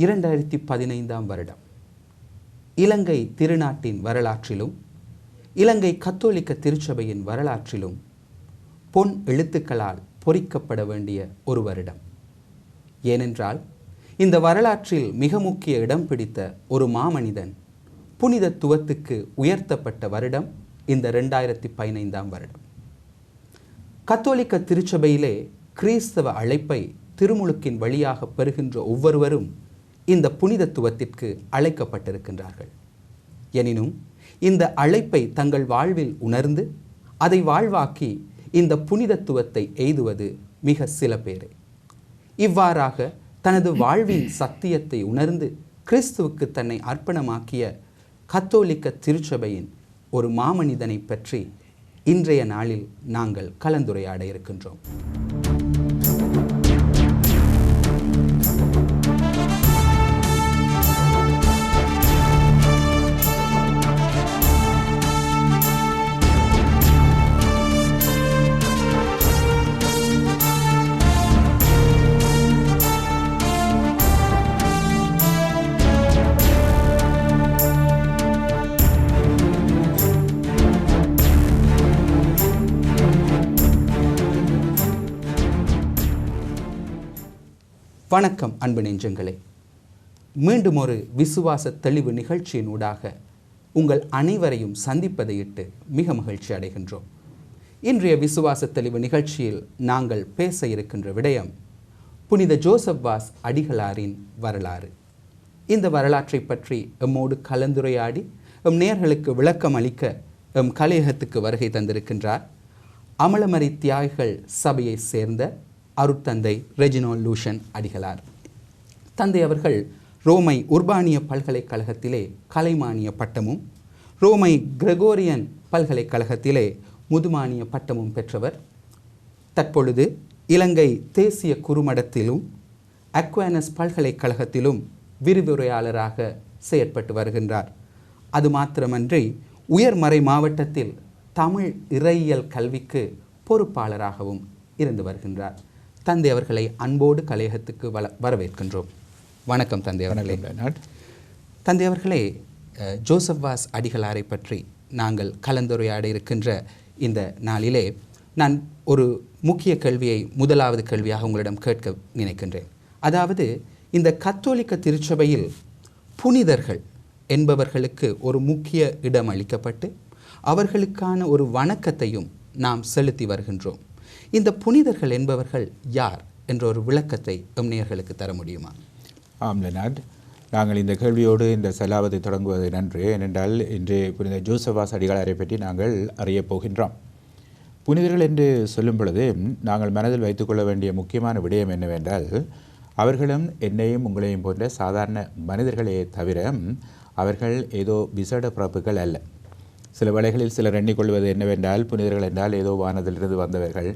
2015 வருடம் இலங்கை திருநாட்டின் வரலாற்றிலும் இலங்கை கத்தோலிக்க திருச்சபையின் வரலாற்றிலும் பொன் எழுத்துக்களால் பொறிக்கப்பட வேண்டிய ஒரு வருடம். ஏனென்றால் இந்த வரலாற்றில் மிக முக்கிய இடம் பிடித்த ஒரு மாமனிதன் புனிதத்துவத்துக்கு உயர்த்தப்பட்ட வருடம் இந்த 2015 வருடம். கத்தோலிக்க திருச்சபையிலே கிறிஸ்தவ அழைப்பை திருமுழுக்கின் வழியாக பெறுகின்ற ஒவ்வொருவரும் இந்த புனிதத்துவத்திற்கு அழைக்கப்பட்டிருக்கின்றார்கள். எனினும் இந்த அழைப்பை தங்கள் வாழ்வில் உணர்ந்து அதை வாழ்வாக்கி இந்த புனிதத்துவத்தை எய்துவது மிக சில பேரே. இவ்வாறாக தனது வாழ்வின் சத்தியத்தை உணர்ந்து கிறிஸ்துவுக்கு தன்னை அர்ப்பணமாக்கிய கத்தோலிக்க திருச்சபையின் ஒரு மாமனிதனை பற்றி இன்றைய நாளில் நாங்கள் கலந்துரையாட இருக்கின்றோம். வணக்கம் அன்பு நெஞ்சங்களே, மீண்டும் ஒரு விசுவாச தெளிவு நிகழ்ச்சியினூடாக உங்கள் அனைவரையும் சந்திப்பதையிட்டு மிக மகிழ்ச்சி அடைகின்றோம். இன்றைய விசுவாச தெளிவு நிகழ்ச்சியில் நாங்கள் பேச இருக்கின்ற விடயம் புனித ஜோசப் வாஸ் அடிகளாரின் வரலாறு. இந்த வரலாற்றை பற்றி எம்மோடு கலந்துரையாடி எம் நேயர்களுக்கு விளக்கம் அளிக்க எம் கலையகத்துக்கு வருகை தந்திருக்கின்றார் அமலமரி தியாகிகள் சபையை சேர்ந்த அருட்தந்தை ரெஜினோல்ட் லூஷன் அடிகளார். தந்தை அவர்கள் ரோமை உர்பானிய பல்கலைக்கழகத்திலே கலைமானிய பட்டமும் ரோமை கிரெகோரியன் பல்கலைக்கழகத்திலே முதுமானிய பட்டமும் பெற்றவர். தற்பொழுது இலங்கை தேசிய குறுமடத்திலும் அக்வானஸ் பல்கலைக்கழகத்திலும் விரிவுரையாளராக செயற்பட்டு வருகின்றார். அது மாத்திரமன்றி உயர்மறை மாவட்டத்தில் தமிழ் இறையியல் கல்விக்கு பொறுப்பாளராகவும் இருந்து வருகின்றார். தந்தை அவர்களை அன்போடு கலையகத்துக்கு வரவேற்கின்றோம். வணக்கம் தந்தை அவர்களே. தந்தை அவர்களே, ஜோசப் வாஸ் அடிகளாரை பற்றி நாங்கள் கலந்துரையாட இருக்கின்ற இந்த நாளிலே நான் ஒரு முக்கிய கேள்வியை முதலாவது கேள்வியாக உங்களிடம் கேட்க நினைக்கின்றேன். அதாவது, இந்த கத்தோலிக்க திருச்சபையில் புனிதர்கள் என்பவர்களுக்கு ஒரு முக்கிய இடம் அளிக்கப்பட்டு அவர்களுக்கான ஒரு வணக்கத்தையும் நாம் செலுத்தி வருகின்றோம். இந்த புனிதர்கள் என்பவர்கள் யார் என்ற ஒரு விளக்கத்தை எம் நேயர்களுக்கு தர முடியுமா? ஆம் லெனார்ட், நாங்கள் இந்த கேள்வியோடு இந்த செலாவதை தொடங்குவது நன்று. ஏனென்றால் இன்று புனித ஜோசப் வாஸ் அடிகளாரை பற்றி நாங்கள் அறியப் போகின்றோம். புனிதர்கள் என்று சொல்லும் பொழுது நாங்கள் மனதில் வைத்துக்கொள்ள வேண்டிய முக்கியமான விடயம் என்னவென்றால், அவர்களும் என்னையும் உங்களையும் போன்ற சாதாரண மனிதர்களே தவிர அவர்கள் ஏதோ விசேட பிறப்புகள் அல்ல. சில வேளைகளில் சிலர் எண்ணிக்கொள்வது என்னவென்றால், புனிதர்கள் என்றால் ஏதோ வானத்திலிருந்து வந்தவர்கள்,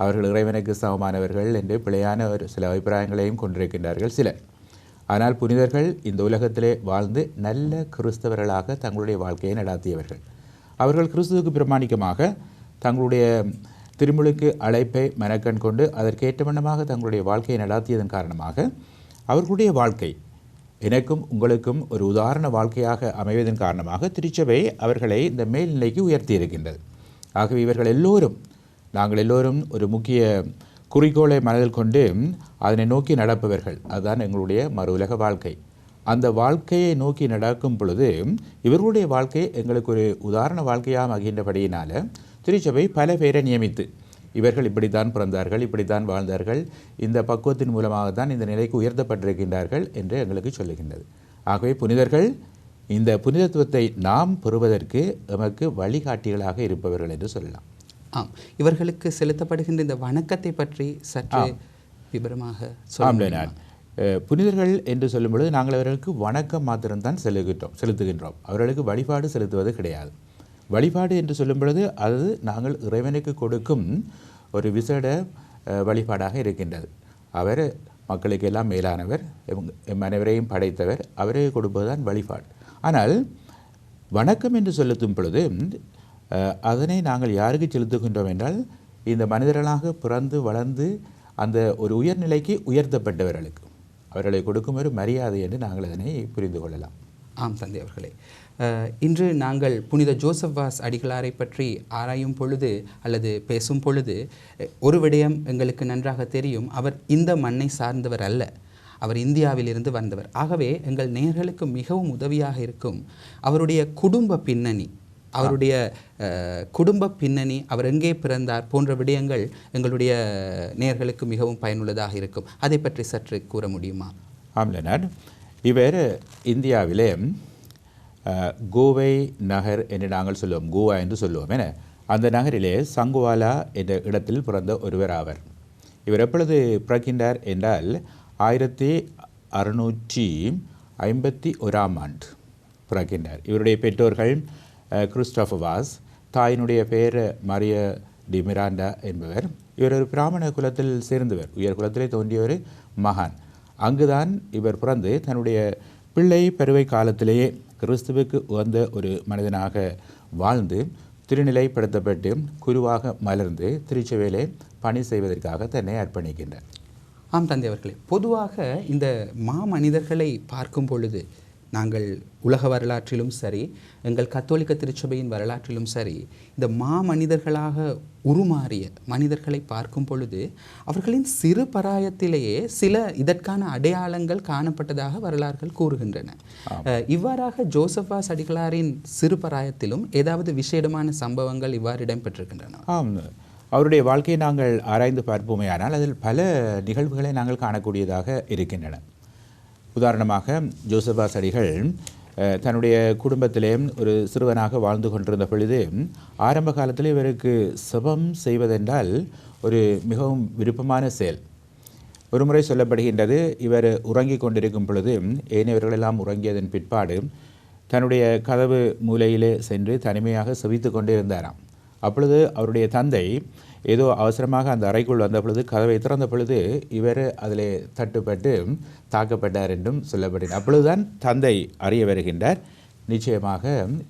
அவர்கள் இறைவனுக்கு சமமானவர்கள் என்று பிழையான ஒரு சில அபிப்பிராயங்களையும் கொண்டிருக்கின்றார்கள் சிலர். ஆனால் புனிதர்கள் இந்த உலகத்திலே வாழ்ந்து நல்ல கிறிஸ்தவர்களாக தங்களுடைய வாழ்க்கையை நடாத்தியவர்கள். அவர்கள் கிறிஸ்துவுக்கு பிரமாணிக்கமாக தங்களுடைய திருமுழுக்கு அழைப்பை மனக்கண் கொண்டு அதற்கேற்ற வண்ணமாக தங்களுடைய வாழ்க்கையை நடாத்தியதன் காரணமாக அவர்களுடைய வாழ்க்கை எனக்கும் உங்களுக்கும் ஒரு உதாரண வாழ்க்கையாக அமைவதன் காரணமாக திருச்சபை அவர்களை இந்த மேல்நிலைக்கு உயர்த்தி இருக்கின்றது. ஆகவே இவர்கள் எல்லோரும், நாங்கள் எல்லோரும் ஒரு முக்கிய குறிக்கோளை மனதில் கொண்டு அதனை நோக்கி நடப்பவர்கள். அதுதான் எங்களுடைய மறு உலக வாழ்க்கை. அந்த வாழ்க்கையை நோக்கி நடக்கும் பொழுது இவர்களுடைய வாழ்க்கை எங்களுக்கு ஒரு உதாரண வாழ்க்கையாக ஆகின்றபடியினால் திருச்சபை பல பேரை நியமித்து, இவர்கள் இப்படித்தான் பிறந்தார்கள், இப்படித்தான் வாழ்ந்தார்கள், இந்த பக்குவத்தின் மூலமாகத்தான் இந்த நிலைக்கு உயர்த்தப்பட்டிருக்கின்றார்கள் என்று எங்களுக்கு சொல்லுகின்றது. ஆகவே புனிதர்கள் இந்த புனிதத்துவத்தை நாம் பெறுவதற்கு எமக்கு வழிகாட்டிகளாக இருப்பவர்கள் என்று சொல்லலாம். ஆம், இவர்களுக்கு செலுத்தப்படுகின்ற இந்த வணக்கத்தை பற்றி சற்று விபரமாக சொல்லலாம். புனிதர்கள் என்று சொல்லும் பொழுது நாங்கள் அவர்களுக்கு வணக்கம் மாத்திரம்தான் செலுத்துகின்றோம். அவர்களுக்கு வழிபாடு செலுத்துவது கிடையாது. வழிபாடு என்று சொல்லும் பொழுது அது நாங்கள் இறைவனுக்கு கொடுக்கும் ஒரு விசேட வழிபாடாக இருக்கின்றது. அவர் மக்களுக்கு எல்லாம் மேலானவர், அனைவரையும் படைத்தவர், அவரை கொடுப்பதுதான் வழிபாடு. ஆனால் வணக்கம் என்று செலுத்தும் பொழுது அதனை நாங்கள் யாருக்கு செலுத்துகின்றோம் என்றால், இந்த மனிதர்களாக பிறந்து வளர்ந்து அந்த ஒரு உயர்நிலைக்கு உயர்த்தப்பட்டவர்களுக்கு, அவர்களை கொடுக்கும் ஒரு மரியாதை என்று நாங்கள் அதனை புரிந்து கொள்ளலாம். ஆம் தந்தை அவர்களே, இன்று நாங்கள் புனித ஜோசப் வாஸ் அடிகளாரை பற்றி ஆராயும் பொழுது அல்லது பேசும் பொழுது ஒரு விடயம் எங்களுக்கு நன்றாக தெரியும். அவர் இந்த மண்ணை சார்ந்தவர் அல்ல, அவர் இந்தியாவிலிருந்து வந்தவர். ஆகவே எங்கள் நேயர்களுக்கு மிகவும் உதவியாக இருக்கும் அவருடைய குடும்ப பின்னணி, அவருடைய குடும்ப பின்னணி, அவர் எங்கே பிறந்தார் போன்ற விடயங்கள் எங்களுடைய நேயர்களுக்கு மிகவும் பயனுள்ளதாக இருக்கும். அதை பற்றி சற்று கூற முடியுமா? ஆம் லெனார்ட், இவர் இந்தியாவிலே கோவை நகர் என்று நாங்கள் சொல்லுவோம், கோவா என்று சொல்லுவோம் என, அந்த நகரிலே சங்குவாலா என்ற இடத்தில் பிறந்த ஒருவர் ஆவர். இவர் எப்பொழுது பிறக்கின்றார் என்றால் 1651 பிறக்கின்றார். இவருடைய பெற்றோர்கள் கிறிஸ்டோபர் வாஸ், தாயினுடைய பெயர் மரிய டி மிராண்டா என்பவர். இவர் ஒரு பிராமண குலத்தில் சேர்ந்தவர், உயர் குலத்திலே தோன்றிய ஒரு மகான். அங்குதான் இவர் பிறந்து தன்னுடைய பிள்ளை பருவை காலத்திலேயே கிறிஸ்துவுக்கு உகந்த ஒரு மனிதனாக வாழ்ந்து திருநிலைப்படுத்தப்பட்டு குருவாக மலர்ந்து திருச்சபையிலே பணி செய்வதற்காக தன்னை அர்ப்பணிக்கின்றார். ஆம் தந்தை அவர்களே, பொதுவாக இந்த மாமனிதர்களை பார்க்கும் பொழுது நாங்கள் உலக வரலாற்றிலும் சரி, எங்கள் கத்தோலிக்க திருச்சபையின் வரலாற்றிலும் சரி, இந்த மாமனிதர்களாக உருமாறிய மனிதர்களை பார்க்கும் பொழுது அவர்களின் சிறு பராயத்திலேயே சில இதற்கான அடையாளங்கள் காணப்பட்டதாக வரலாறுகள் கூறுகின்றன. இவ்வாறாக ஜோசப் வாஸ் அடிகளாரின் சிறு பராயத்திலும் ஏதாவது விசேடமான சம்பவங்கள் இவ்வாறு இடம்பெற்றிருக்கின்றன? ஆம், அவருடைய வாழ்க்கையை நாங்கள் ஆராய்ந்து பார்ப்போமே, ஆனால் அதில் பல நிகழ்வுகளை நாங்கள் காணக்கூடியதாக இருக்கின்றன. உதாரணமாக ஜோசப் வாஸ் அடிகள் தன்னுடைய குடும்பத்திலே ஒரு சிறுவனாக வாழ்ந்து கொண்டிருந்த பொழுது ஆரம்ப காலத்தில் இவருக்கு செபம் செய்வதென்றால் ஒரு மிகவும் விருப்பமான செயல். ஒரு முறை சொல்லப்படுகின்றது, இவர் உறங்கிக் கொண்டிருக்கும் பொழுது ஏனையவர்களெல்லாம் உறங்கியதன் பிற்பாடு தன்னுடைய கதவு மூலையிலே சென்று தனிமையாக செவித்து கொண்டே இருந்தாராம். அப்பொழுது அவருடைய தந்தை ஏதோ அவசரமாக அந்த அறைக்குள் வந்த பொழுது கதவை திறந்த பொழுது இவர் அதில் தட்டுப்பட்டு தாக்கப்பட்டார் என்றும் சொல்லப்படுகிறார். அப்பொழுதுதான் தந்தை அறிய வருகின்றார், நிச்சயமாக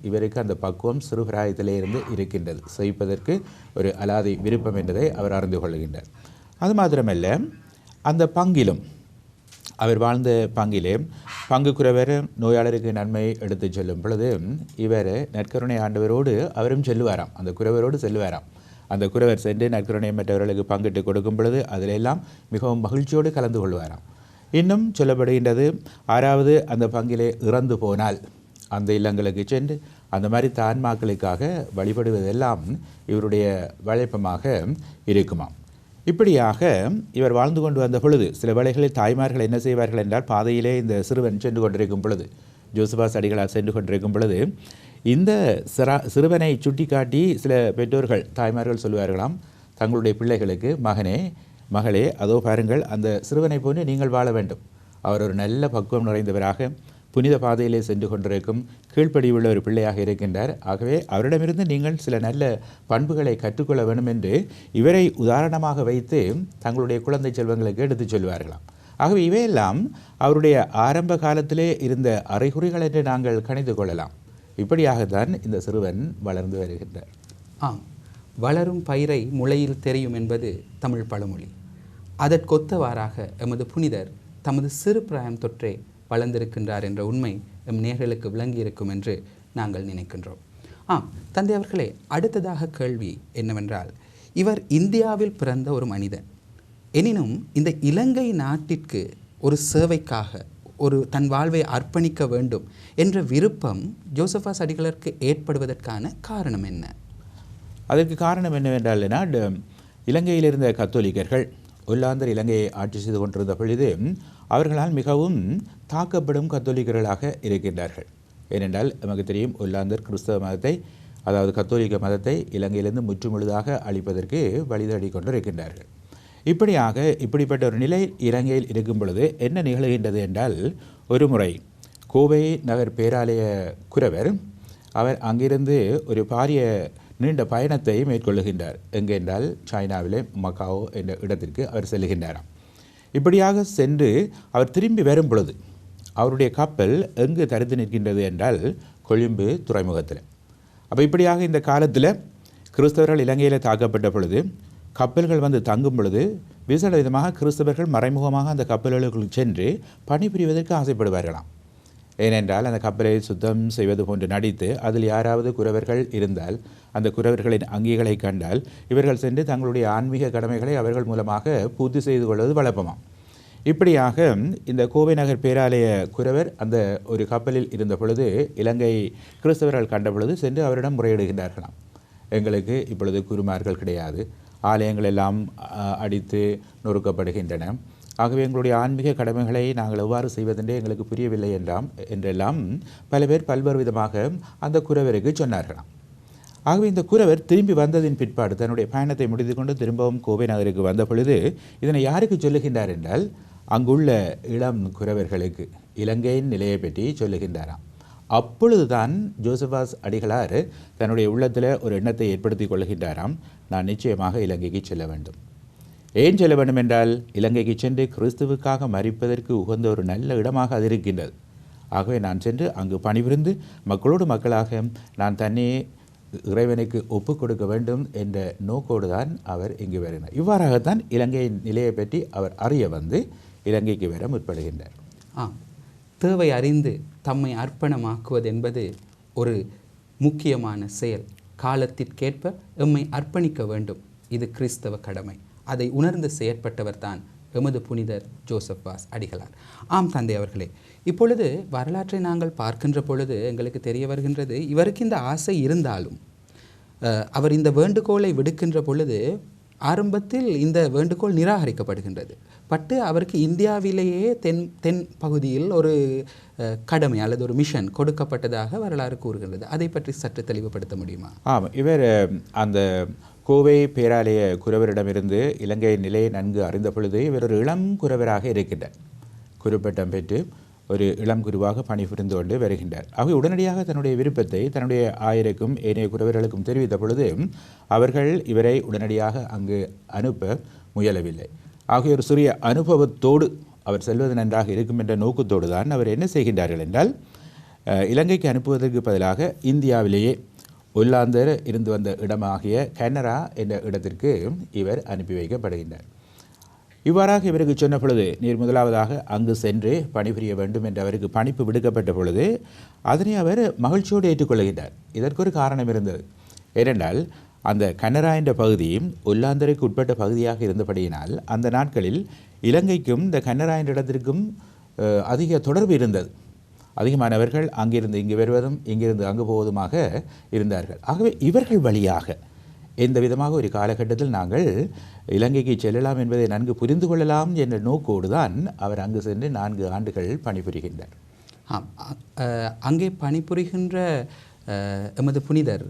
இவருக்கு அந்த பக்குவம் சிறுபிராயத்திலே இருந்து இருக்கின்றது, செய்ப்பதற்கு ஒரு அலாதி விருப்பம் என்பதை அவர் அறிந்து கொள்கின்றார். அது மாத்திரமல்ல, அந்த பங்கிலும் அவர் வாழ்ந்த பங்கிலே பங்குக்குறவர் நோயாளருக்கு நன்மை எடுத்து செல்லும் பொழுது இவர் நற்கருணை ஆண்டவரோடு அவரும் செல்லுவாராம், அந்த குறவரோடு செல்லுவாராம். அந்த குறவர் சென்று நற்கருணை மற்றவர்களுக்கு பங்கிட்டு கொடுக்கும் பொழுது அதிலெல்லாம் மிகவும் மகிழ்ச்சியோடு கலந்து கொள்வாராம். இன்னும் சொல்லப்படுகின்றது, ஆறாவது அந்த பங்கிலே இறந்து போனால் அந்த இல்லங்களுக்கு சென்று அந்த மாதிரி தான்மாக்களுக்காக வழிபடுவதெல்லாம் இவருடைய வழக்கமாக இருக்குமாம். இப்படியாக இவர் வாழ்ந்து கொண்டு வந்த பொழுது சில வேளைகளில் தாய்மார்கள் என்ன செய்வார்கள் என்றால், பாதையிலே இந்த சிறுவன் சென்று கொண்டிருக்கும் பொழுது, ஜோசப் வாஸ் அடிகளார் சென்று கொண்டிருக்கும் பொழுது இந்த சிறுவனை சுட்டி காட்டி சில பெற்றோர்கள் தாய்மார்கள் சொல்வார்களாம் தங்களுடைய பிள்ளைகளுக்கு, மகனே மகளே, அதோ பாருங்கள் அந்த சிறுவனை போன்று நீங்கள் வாழ வேண்டும், அவர் ஒரு நல்ல பக்குவம் நிறைந்தவராக புனித பாதையிலே சென்று கொண்டிருக்கும் கீழ்ப்படியுள்ள ஒரு பிள்ளையாக இருக்கின்றார், ஆகவே அவரிடமிருந்து நீங்கள் சில நல்ல பண்புகளை கற்றுக்கொள்ள வேண்டும் என்று இவரை உதாரணமாக வைத்து தங்களுடைய குழந்தை செல்வங்களுக்கு எடுத்துச் சொல்வார்களாம். ஆகவே இவையெல்லாம் அவருடைய ஆரம்ப காலத்திலே இருந்த அறிகுறிகள் என்று நாங்கள் கணித்து கொள்ளலாம். இப்படியாகத்தான் இந்த சிறுவன் வளர்ந்து வருகின்றார். ஆம், வளரும் பயிரை முளையில் தெரியும் என்பது தமிழ் பழமொழி. அதற்கொத்தவாறாக எமது புனிதர் தமது சிறு பிராயம் தொற்றே வளர்ந்திருக்கின்றார் என்ற உண்மை எம் நேயர்களுக்கு விளங்கியிருக்கும் என்று நாங்கள் நினைக்கின்றோம். ஆம் தந்தை அவர்களே, அடுத்ததாக கேள்வி என்னவென்றால், இவர் இந்தியாவில் பிறந்த ஒரு மனிதன், எனினும் இந்த இலங்கை நாட்டிற்கு ஒரு சேவைக்காக ஒரு தன் வாழ்வை அர்ப்பணிக்க வேண்டும் என்ற விருப்பம் ஜோசப் வாஸ் அடிகளாருக்கு ஏற்படுவதற்கான காரணம் என்ன? அதற்கு காரணம் என்னவென்றால், இலங்கையில் இருந்த கத்தோலிக்கர்கள் ஒல்லாந்தர் இலங்கையை ஆட்சி செய்து கொண்டிருந்த பொழுது அவர்களால் மிகவும் தாக்கப்படும் கத்தோலிக்கர்களாக இருக்கின்றார்கள். ஏனென்றால் நமக்கு தெரியும், ஒல்லாந்தர் கிறிஸ்தவ மதத்தை, அதாவது கத்தோலிக்க மதத்தை இலங்கையிலிருந்து முற்றுமுழுதாக அழிப்பதற்கு வழிதடி கொண்டிருக்கின்றார்கள். இப்படிப்பட்ட ஒரு நிலை இலங்கையில் இருக்கும் பொழுது என்ன நிகழ்கின்றது என்றால், ஒரு முறை கோவை நகர் பேராலய குரவர் அவர் அங்கிருந்து ஒரு பாரிய நீண்ட பயணத்தை மேற்கொள்ளுகின்றார். எங்கென்றால் சைனாவிலே மக்காவோ என்ற இடத்திற்கு அவர் செல்லுகின்றாராம். இப்படியாக சென்று அவர் திரும்பி வரும் பொழுது அவருடைய கப்பல் எங்கு தரித்து நிற்கின்றது என்றால் கொழும்பு துறைமுகத்தில். அப்போ இப்படியாக இந்த காலத்தில் கிறிஸ்தவர்கள் இலங்கையில் தாக்கப்பட்ட பொழுது கப்பல்கள் வந்து தங்கும் பொழுது விசேட விதமாக கிறிஸ்தவர்கள் மறைமுகமாக அந்த கப்பல்களுக்குள் சென்று பணிபுரிவதற்கு ஆசைப்படுவார்களாம். ஏனென்றால் அந்த கப்பலை சுத்தம் செய்வது போன்று நடித்து அதில் யாராவது குறவர்கள் இருந்தால் அந்த குறவர்களின் அங்கிகளை கண்டால் இவர்கள் சென்று தங்களுடைய ஆன்மீக கடமைகளை அவர்கள் மூலமாக பூர்த்தி செய்து கொள்வது வழக்கமாம். இப்படியாக இந்த கோவை நகர் பேராலய குறவர் அந்த ஒரு கப்பலில் இருந்த பொழுது இலங்கை கிறிஸ்தவர்கள் கண்ட பொழுது சென்று அவரிடம் முறையிடுகின்றார்களாம். எங்களுக்கு இப்பொழுது குருமார்கள் கிடையாது, ஆலயங்கள் எல்லாம் அடித்து நொறுக்கப்படுகின்றன, ஆகவே எங்களுடைய ஆன்மீக கடமைகளை நாங்கள் எவ்வாறு செய்வதென்றே எங்களுக்கு புரியவில்லை என்றெல்லாம் பல பேர் பல்வேறு விதமாக அந்த குறவருக்கு சொன்னார்களாம். ஆகவே இந்த குறவர் திரும்பி வந்ததின் பிற்பாடு தன்னுடைய பயணத்தை முடித்து கொண்டு திரும்பவும் கோவை நகருக்கு வந்த பொழுது இதனை யாருக்கு சொல்லுகின்றார் என்றால் அங்குள்ள இளம் குறவர்களுக்கு இலங்கையின் நிலையை பற்றி சொல்லுகின்றாராம். அப்பொழுதுதான் ஜோசபாஸ் அடிகளார் தன்னுடைய உள்ளத்தில் ஒரு எண்ணத்தை ஏற்படுத்தி கொள்கின்றாராம், நான் நிச்சயமாக இலங்கைக்கு செல்ல வேண்டும். ஏன் செல்ல வேண்டும் என்றால் இலங்கைக்கு சென்று கிறிஸ்துவுக்காக மரிப்பதற்கு உகந்த ஒரு நல்ல இடமாக அது இருக்கின்றது. ஆகவே நான் சென்று அங்கு பணிபுரிந்து மக்களோடு மக்களாக நான் தன்னை இறைவனுக்கு ஒப்புக் கொடுக்க வேண்டும் என்ற நோக்கோடு தான் அவர் இங்கு வருகிறார். இவ்வாறாகத்தான் இலங்கையின் நிலையை பற்றி அவர் அறிய வந்து இலங்கைக்கு வர முற்படுகின்றார். தேவை அறிந்து தம்மை அர்ப்பணமாக்குவது என்பது ஒரு முக்கியமான செயல். காலத்திற்கேற்ப எம்மை அர்ப்பணிக்க வேண்டும், இது கிறிஸ்தவ கடமை. அதை உணர்ந்து செயற்பட்டவர் தான் எமது புனிதர் ஜோசப் வாஸ் அடிகளார். ஆம் தந்தை அவர்களே, இப்பொழுது வரலாற்றை நாங்கள் பார்க்கின்ற பொழுது எங்களுக்கு தெரிய வருகின்றது, இவருக்கு இந்த ஆசை இருந்தாலும் அவர் இந்த வேண்டுகோளை விடுக்கின்ற பொழுது ஆரம்பத்தில் இந்த வேண்டுகோள் நிராகரிக்கப்படுகின்றது. பட்டு அவருக்கு இந்தியாவிலேயே தென் பகுதியில் ஒரு கடமை அல்லது ஒரு மிஷன் கொடுக்கப்பட்டதாக வரலாறு கூறுகின்றது. அதை பற்றி சற்று தெளிவுபடுத்த முடியுமா? ஆமாம், இவர் அந்த கோவை பேராலய குறவரிடமிருந்து இலங்கையின் நிலையை நன்கு அறிந்த பொழுது இவர் ஒரு இளம் குறவராக இருக்கின்றார். குருப்பட்டம் பெற்று ஒரு இளம் குருவாக பணிபுரிந்து கொண்டு வருகின்றார். ஆகவே உடனடியாக தன்னுடைய விருப்பத்தை தன்னுடைய ஆயருக்கும் ஏனைய குறவர்களுக்கும் தெரிவித்த பொழுது அவர்கள் இவரை உடனடியாக அங்கு அனுப்ப முயலவில்லை. ஆகிய ஒரு சிறிய அனுபவத்தோடு அவர் செல்வது நன்றாக இருக்கும் என்ற நோக்கத்தோடு தான் அவர் என்ன செய்கின்றார்கள் என்றால் இலங்கைக்கு அனுப்புவதற்கு பதிலாக இந்தியாவிலேயே ஒல்லாந்தர் இருந்து வந்த இடமாகிய கனரா என்ற இடத்திற்கு இவர் அனுப்பி வைக்கப்படுகின்றார். இவ்வாறாக இவருக்கு சொன்ன பொழுது நீர் முதலாவதாக அங்கு சென்று பணிபுரிய வேண்டும் என்று அவருக்கு பணிப்பு விடுக்கப்பட்ட பொழுது அதனை அவர் மகிழ்ச்சியோடு ஏற்றுக்கொள்கின்றார். இதற்கு ஒரு காரணம் இருந்தது. ஏனென்றால் அந்த கனரா என்ற பகுதி ஒல்லாந்தருக்கு உட்பட்ட பகுதியாக இருந்தபடியினால் அந்த நாட்களில் இலங்கைக்கும் இந்த கனரா என்ற இடத்திற்கும் அதிக தொடர்பு இருந்தது. அதிகமானவர்கள் அங்கிருந்து இங்கு வருவதும் இங்கிருந்து அங்கு போவதுமாக இருந்தார்கள். ஆகவே இவர்கள் வழியாக எந்த விதமாக ஒரு காலகட்டத்தில் நாங்கள் இலங்கைக்கு செல்லலாம் என்பதை நன்கு புரிந்து கொள்ளலாம் என்ற நோக்கோடு தான் அவர் அங்கு சென்று 4 ஆண்டுகள் பணிபுரிகின்றார். அங்கே பணிபுரிகின்ற எமது புனிதர்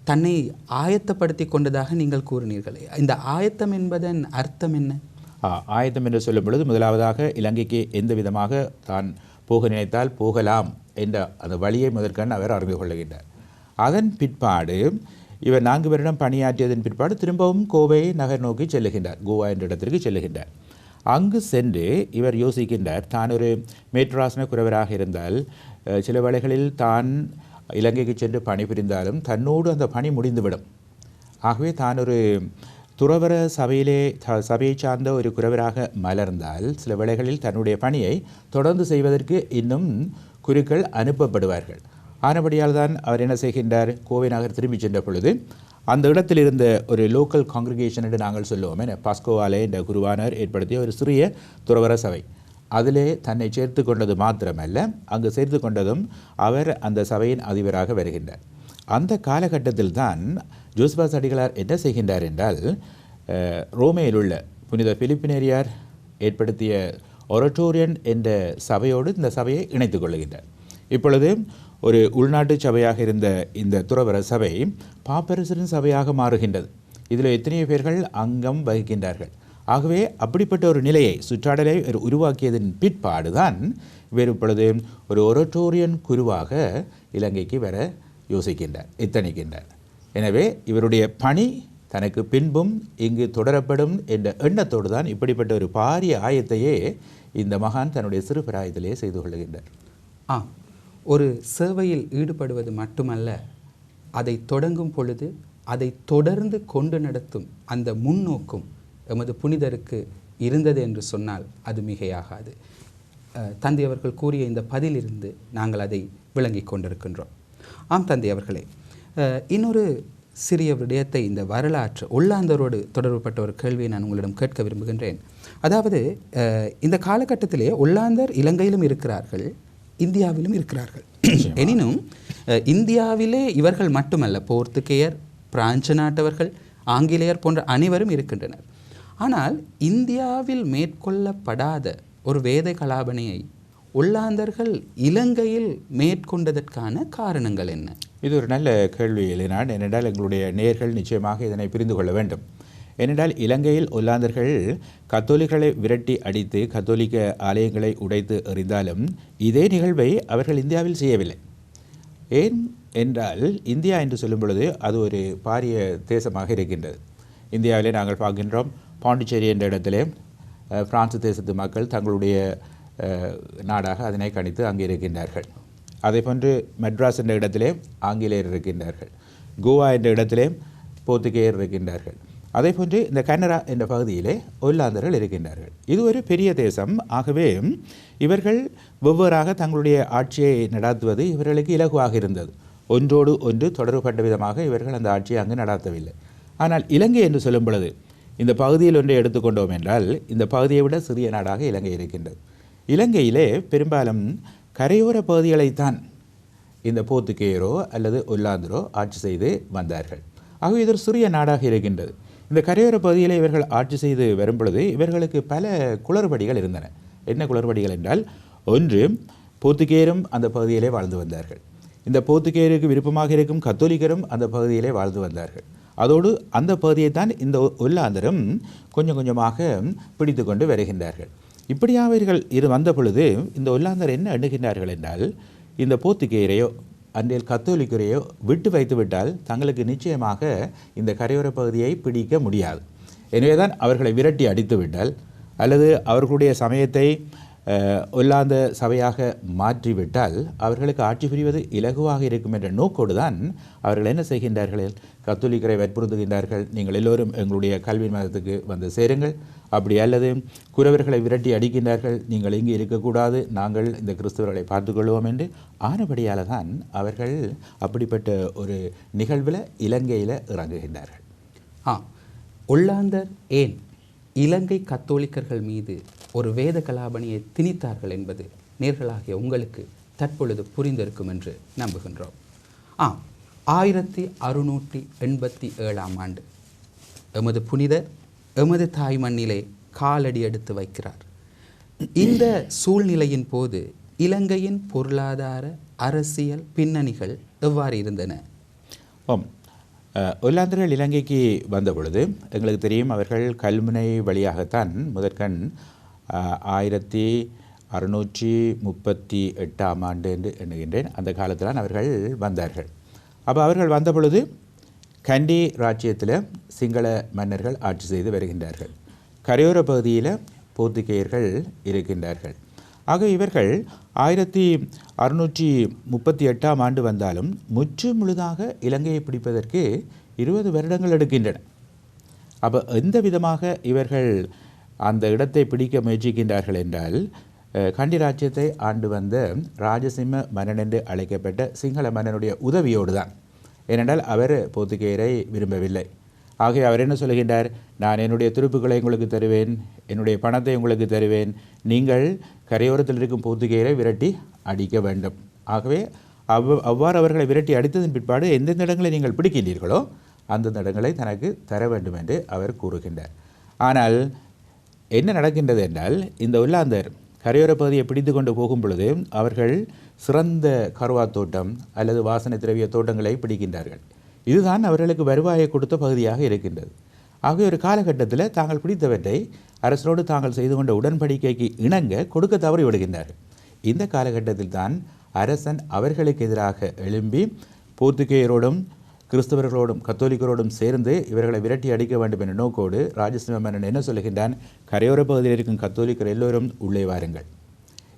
தன்னை ஆயத்தப்படுத்தி கொண்டதாக நீங்கள் கூறினீர்கள். இந்த ஆயத்தம் என்பதன் அர்த்தம் என்ன? ஆயத்தம் என்று சொல்லும் பொழுது முதலாவதாக இலங்கைக்கு எந்த விதமாக தான் போக நினைத்தால் போகலாம் என்ற அந்த வழியை முதற்கண் அவர் அறிந்து கொள்ளுகின்றார். அதன் பிற்பாடு இவர் 4 வருடம் பணியாற்றியதன் பிற்பாடு திரும்பவும் கோவை நகர் நோக்கி செல்லுகின்றார். கோவா என்ற இடத்திற்கு செல்லுகின்றார். அங்கு சென்று இவர் யோசிக்கின்றார், தான் ஒரு மேற்றாசன குறவராக இருந்தால் சில வேளைகளில் தான் இலங்கைக்கு சென்று பணிபுரிந்தாலும் தன்னோடு அந்த பணி முடிந்துவிடும். ஆகவே தான் ஒரு துறவர சபையை சார்ந்த ஒரு குறவராக மலர்ந்தால் சில வேளைகளில் தன்னுடைய பணியை தொடர்ந்து செய்வதற்கு இன்னும் குருக்கள் அனுப்பப்படுவார்கள். ஆனபடியால் தான் அவர் என்ன செய்கின்றார், கோவை நகர் திரும்பி சென்ற பொழுது அந்த இடத்தில் இருந்த ஒரு லோக்கல் காங்கிரிகேஷன் என்று நாங்கள் சொல்லுவோம், பாஸ்கோவாலே என்ற குருவானர் ஏற்படுத்திய ஒரு சிறிய துறவர சபை, அதிலே தன்னை சேர்த்து கொண்டது மாத்திரமல்ல, அங்கு சேர்த்து கொண்டதும் அவர் அந்த சபையின் அதிபராக வருகின்றார். அந்த காலகட்டத்தில் தான் ஜோசபாஸ் அடிகளார் என்ன செய்கின்றார் என்றால் ரோமையில் உள்ள புனித பிலிப்பினேரியார் ஏற்படுத்திய ஒரட்டோரியன் என்ற சபையோடு இந்த சபையை இணைத்து கொள்ளுகின்றார். இப்பொழுது ஒரு உள்நாட்டு சபையாக இருந்த இந்த துறவர சபை பாப்பரசரின் சபையாக மாறுகின்றது. இதில் எத்தனையோ பேர்கள் அங்கம் வகிக்கின்றார்கள். ஆகவே அப்படிப்பட்ட ஒரு நிலையை சுற்றாடலை உருவாக்கியதன் பிற்பாடு தான் இவர் இப்பொழுது ஒரு ஒரட்டோரியன் குருவாக இலங்கைக்கு வர யோசிக்கின்றார், எத்தனிக்கின்றார். எனவே இவருடைய பணி தனக்கு பின்பும் இங்கு தொடரப்படும் என்ற எண்ணத்தோடு தான் இப்படிப்பட்ட ஒரு பாரிய ஆயத்தையே இந்த மகான் தன்னுடைய சிறு பிராயத்திலே செய்து கொள்ளுகின்றார். ஒரு சேவையில் ஈடுபடுவது மட்டுமல்ல, அதை தொடங்கும் பொழுது அதை தொடர்ந்து கொண்டு நடத்தும் அந்த முன்னோக்கும் எமது புனிதருக்கு இருந்தது என்று சொன்னால் அது மிகையாகாது. தந்தை அவர்கள் கூறிய இந்த பதிலிருந்து நாங்கள் அதை விளங்கி கொண்டிருக்கின்றோம். ஆம் தந்தை அவர்களே, இன்னொரு சிறிய விடயத்தை இந்த வரலாற்று ஒல்லாந்தரோடு தொடர்புபட்ட ஒரு கேள்வியை நான் உங்களிடம் கேட்க விரும்புகின்றேன். அதாவது இந்த காலகட்டத்திலே ஒல்லாந்தர் இலங்கையிலும் இருக்கிறார்கள், இந்தியாவிலும் இருக்கிறார்கள். எனினும் இந்தியாவிலே இவர்கள் மட்டுமல்ல, போர்த்துகேயர், பிரான்சு நாட்டவர்கள், ஆங்கிலேயர் போன்ற அனைவரும் இருக்கின்றனர். ஆனால் இந்தியாவில் மேற்கொள்ளப்படாத ஒரு வேத கலாபனையை ஒல்லாந்தர்கள் இலங்கையில் மேற்கொண்டதற்கான காரணங்கள் என்ன? இது ஒரு நல்ல கேள்வி இல்லைனான். ஏனென்றால் எங்களுடைய நேயர்கள் நிச்சயமாக இதனை புரிந்து கொள்ள வேண்டும். ஏனென்றால் இலங்கையில் ஒல்லாந்தர்கள் கத்தோலிக்களை விரட்டி அடித்து கத்தோலிக்க ஆலயங்களை உடைத்து எறிந்தாலும் இதே நிகழ்வை அவர்கள் இந்தியாவில் செய்யவில்லை. ஏன் என்றால் இந்தியா என்று சொல்லும் பொழுது அது ஒரு பாரிய தேசமாக இருக்கின்றது. இந்தியாவிலே நாங்கள் பார்க்கின்றோம், பாண்டிச்சேரி என்ற இடத்திலே பிரான்சு தேசத்து மக்கள் தங்களுடைய நாடாக அதனை கணித்து அங்கே இருக்கின்றார்கள். அதே போன்று மெட்ராஸ் என்ற இடத்திலே ஆங்கிலேயர் இருக்கின்றார்கள், கோவா என்ற இடத்திலே போர்த்துகேயர் இருக்கின்றார்கள். அதே போன்று இந்த கனடா என்ற பகுதியிலே ஒல்லாந்தர்கள் இருக்கின்றார்கள். இது ஒரு பெரிய தேசம். ஆகவே இவர்கள் வெவ்வேறாக தங்களுடைய ஆட்சியை நடாத்துவது இவர்களுக்கு இலகுவாக இருந்தது. ஒன்றோடு ஒன்று தொடர்புபட்ட விதமாக இவர்கள் அந்த ஆட்சியை அங்கு நடாத்தவில்லை. ஆனால் இலங்கை என்று சொல்லும் பொழுது இந்த பகுதியில் ஒன்றை எடுத்துக்கொண்டோம் என்றால் இந்த பகுதியை விட சிறிய நாடாக இலங்கை இருக்கின்றது. இலங்கையிலே பெரும்பாலும் கரையோர பகுதிகளைத்தான் இந்த போர்த்துகேயரோ அல்லது ஒல்லாந்தரோ ஆட்சி செய்து வந்தார்கள். ஆகவே இது ஒரு சிறிய நாடாக இருக்கின்றது. இந்த கரையோர பகுதியில் இவர்கள் ஆட்சி செய்து வரும் பொழுது இவர்களுக்கு பல குளறுபடிகள் இருந்தன. என்ன குளறுபடிகள் என்றால், ஒன்று, போர்த்துகேயரும் அந்த பகுதியிலே வாழ்ந்து வந்தார்கள். இந்த போர்த்துகேயருக்கு விருப்பமாக இருக்கும் கத்தோலிக்கரும் அந்த பகுதியிலே வாழ்ந்து வந்தார்கள். அதோடு அந்த பகுதியை தான் இந்த ஒல்லாந்தரும் கொஞ்சம் கொஞ்சமாக பிடித்து கொண்டு வருகின்றார்கள். இப்படியாக இவர்கள் வந்த பொழுது இந்த ஒல்லாந்தர் என்ன எண்ணுகின்றார்கள் என்றால், இந்த போர்த்துகேயரையோ அன்றைய கத்தோலிக்கரையோ விட்டு வைத்து விட்டால் தங்களுக்கு நிச்சயமாக இந்த கரையோர பகுதியை பிடிக்க முடியாது. எனவேதான் அவர்களை விரட்டி அடித்து விட்டால் அல்லது அவர்களுடைய சமயத்தை ஒல்லாந்த சபையாக மாற்றிவிட்டால் அவர்களுக்கு ஆட்சி புரிவது இலகுவாக இருக்கும் என்ற நோக்கோடு தான் அவர்கள் என்ன செய்கின்றார்கள், கத்தோலிக்கரை வற்புறுத்துகின்றார்கள், நீங்கள் எல்லோரும் எங்களுடைய கல்வி மதத்துக்கு வந்து சேருங்கள். அப்படி அல்லது குறவர்களை விரட்டி அடிக்கின்றார்கள், நீங்கள் இங்கே இருக்கக்கூடாது, நாங்கள் இந்த கிறிஸ்தவர்களை பார்த்துக்கொள்வோம் என்று. ஆனபடியால் தான் அவர்கள் அப்படிப்பட்ட ஒரு நிகழ்வில் இலங்கையில் இறங்குகின்றார்கள். ஒல்லாந்தர் ஏன் இலங்கை கத்தோலிக்கர்கள் மீது ஒரு வேத கலாபணியை திணித்தார்கள் என்பது நேர்களாகிய உங்களுக்கு தற்பொழுது புரிந்திருக்கும் என்று நம்புகின்றோம். 1687 ஆண்டு எமது புனிதர் எமது தாய் மண்ணிலே காலடி எடுத்து வைக்கிறார். இந்த சூழ்நிலையின் போது இலங்கையின் பொருளாதார அரசியல் பின்னணிகள் எவ்வாறு இருந்தன? ஒல்லாந்தர்கள் இலங்கைக்கு வந்த பொழுது எங்களுக்கு தெரியும், அவர்கள் கல்முனை வழியாகத்தான் முதற்கண் 1638 ஆண்டு என்று எண்ணுகின்றேன், அந்த காலத்தில் அவர்கள் வந்தார்கள். அப்போ அவர்கள் வந்த பொழுது கண்டி ராஜ்யத்தில் சிங்கள மன்னர்கள் ஆட்சி செய்து வருகின்றார்கள். கரையோர பகுதியில் போர்த்துகேயர்கள் இருக்கின்றார்கள். ஆக இவர்கள் 1638 ஆண்டு வந்தாலும் முற்று முழுதாக இலங்கையை பிடிப்பதற்கு 20 வருடங்கள் எடுக்கின்றன. அப்போ எந்த விதமாக இவர்கள் அந்த இடத்தை பிடிக்க முயற்சிக்கின்றார்கள் என்றால், கண்டி ராஜ்யத்தை ஆண்டு வந்த ராஜசிம்ம மன்னன் என்று அழைக்கப்பட்ட சிங்கள மன்னனுடைய உதவியோடு தான். ஏனென்றால் அவர் போர்த்துகேயரை விரும்பவில்லை. ஆகவே அவர் என்ன சொல்கின்றார், நான் என்னுடைய துருப்புக்களை உங்களுக்கு தருவேன், என்னுடைய பணத்தை உங்களுக்கு தருவேன், நீங்கள் கரையோரத்தில் இருக்கும் போர்த்துகேயரை விரட்டி அடிக்க வேண்டும். ஆகவே அவ்வாறு அவர்களை விரட்டி அடித்ததன் பிற்பாடு எந்தெந்த இடங்களை நீங்கள் பிடிக்கின்றீர்களோ அந்தந்த இடங்களை தனக்கு தர வேண்டும் என்று அவர் கூறுகின்றார். ஆனால் என்ன நடக்கின்றது என்றால், இந்த ஒல்லாந்தர் கரையோர பகுதியை பிடித்து கொண்டு போகும் பொழுது அவர்கள் சிறந்த கருவா தோட்டம் அல்லது வாசனை திரவிய தோட்டங்களை பிடிக்கின்றார்கள். இதுதான் அவர்களுக்கு வருவாயை கொடுத்த பகுதியாக இருக்கின்றது. ஆகவே ஒரு காலகட்டத்தில் தாங்கள் பிடித்தவற்றை அரசரோடு தாங்கள் செய்து கொண்ட உடன்படிக்கைக்கு இணங்க கொடுக்க தவறி விடுகின்றார்கள். இந்த காலகட்டத்தில் தான் அரசன் அவர்களுக்கு எதிராக எழும்பி போர்த்துகேயரோடும் கிறிஸ்தவர்களோடும் கத்தோலிக்கரோடும் சேர்ந்து இவர்களை விரட்டி அடிக்க வேண்டும் என்ற நோக்கோடு ராஜசிம்ம மன்னன் என்ன சொல்லுகின்றான், கரையோர பகுதியில் இருக்கும் கத்தோலிக்கர் எல்லோரும் உள்ளே வாருங்கள்,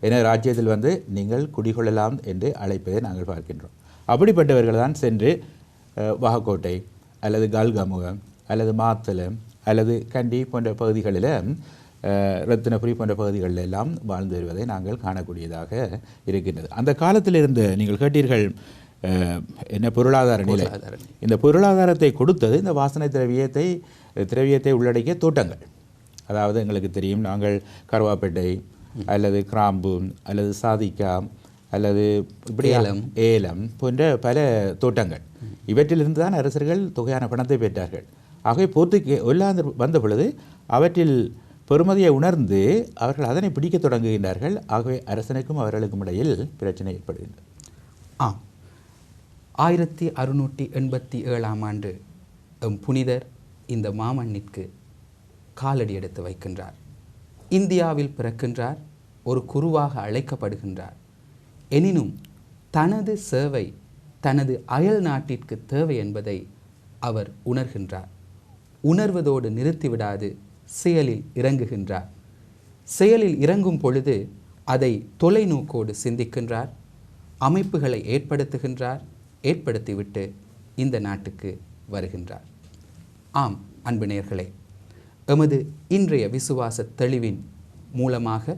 என ராஜ்யத்தில் வந்து நீங்கள் குடிகொள்ளலாம் என்று அழைப்பதை நாங்கள் பார்க்கின்றோம். அப்படிப்பட்டவர்கள் தான் சென்று வாகக்கோட்டை அல்லது கல்கமுகம் அல்லது மாத்தளம் அல்லது கண்டி போன்ற பகுதிகளில் ரத்தினபுரி போன்ற பகுதிகளில் எல்லாம் வாழ்ந்து வருவதை நாங்கள் காணக்கூடியதாக இருக்கின்றது. அந்த காலத்தில் இருந்த நீங்கள் கேட்டீர்கள் என்ன பொருளாதார நிலை, இந்த பொருளாதாரத்தை கொடுத்தது இந்த வாசனை திரவியத்தை உள்ளடக்கிய தோட்டங்கள். அதாவது எங்களுக்கு தெரியும், நாங்கள் கருவாப்பேட்டை அல்லது கிராம்பு அல்லது சாதிக்கா அல்லது இப்படி ஏலம் போன்ற பல தோட்டங்கள், இவற்றிலிருந்து தான் அரசர்கள் தொகையான பணத்தை பெற்றார்கள். ஆகவே ஒல்லாந்தர் வந்த பொழுது அவற்றில் பெருமதியை உணர்ந்து அவர்கள் அதனை பிடிக்க தொடங்குகின்றார்கள். ஆகவே அரசனுக்கும் அவர்களுக்கும் இடையில் பிரச்சனை ஏற்படுகின்றது. 1687 ஆண்டு புனிதர் இந்த மாமண்ணிற்கு காலடி எடுத்து வைக்கின்றார். இந்தியாவில் பிறக்கின்றார், ஒரு குருவாக அழைக்கப்படுகின்றார். எனினும் தனது சேவை தனது அயல் நாட்டிற்கு தேவை என்பதை அவர் உணர்கின்றார். உணர்வதோடு நிறுத்திவிடாது செயலில் இறங்குகின்றார். செயலில் இறங்கும் பொழுது அதை தொலைநோக்கோடு சிந்திக்கின்றார், அமைப்புகளை ஏற்படுத்துகின்றார், ஏற்படுத்திவிட்டு இந்த நாட்டுக்கு வருகின்றார். ஆம் அன்பு நேயர்களே, எமது இன்றைய விசுவாச தெளிவின் மூலமாக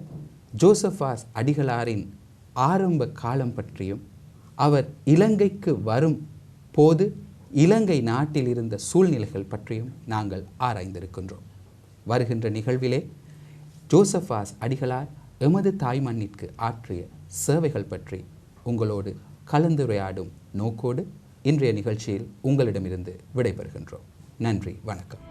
ஜோசபாஸ் அடிகளாரின் ஆரம்ப காலம் பற்றியும் அவர் இலங்கைக்கு வரும் போது இலங்கை நாட்டில் இருந்த சூழ்நிலைகள் பற்றியும் நாங்கள் ஆராய்ந்திருக்கின்றோம். வருகின்ற நிகழ்விலே ஜோசபாஸ் அடிகளார் எமது தாய்மண்ணிற்கு ஆற்றிய சேவைகள் பற்றி உங்களோடு கலந்துரையாடும் நோக்கோடு இன்றைய நிகழ்ச்சியில் உங்களிடமிருந்து விடைபெறுகின்றோம். நன்றி, வணக்கம்.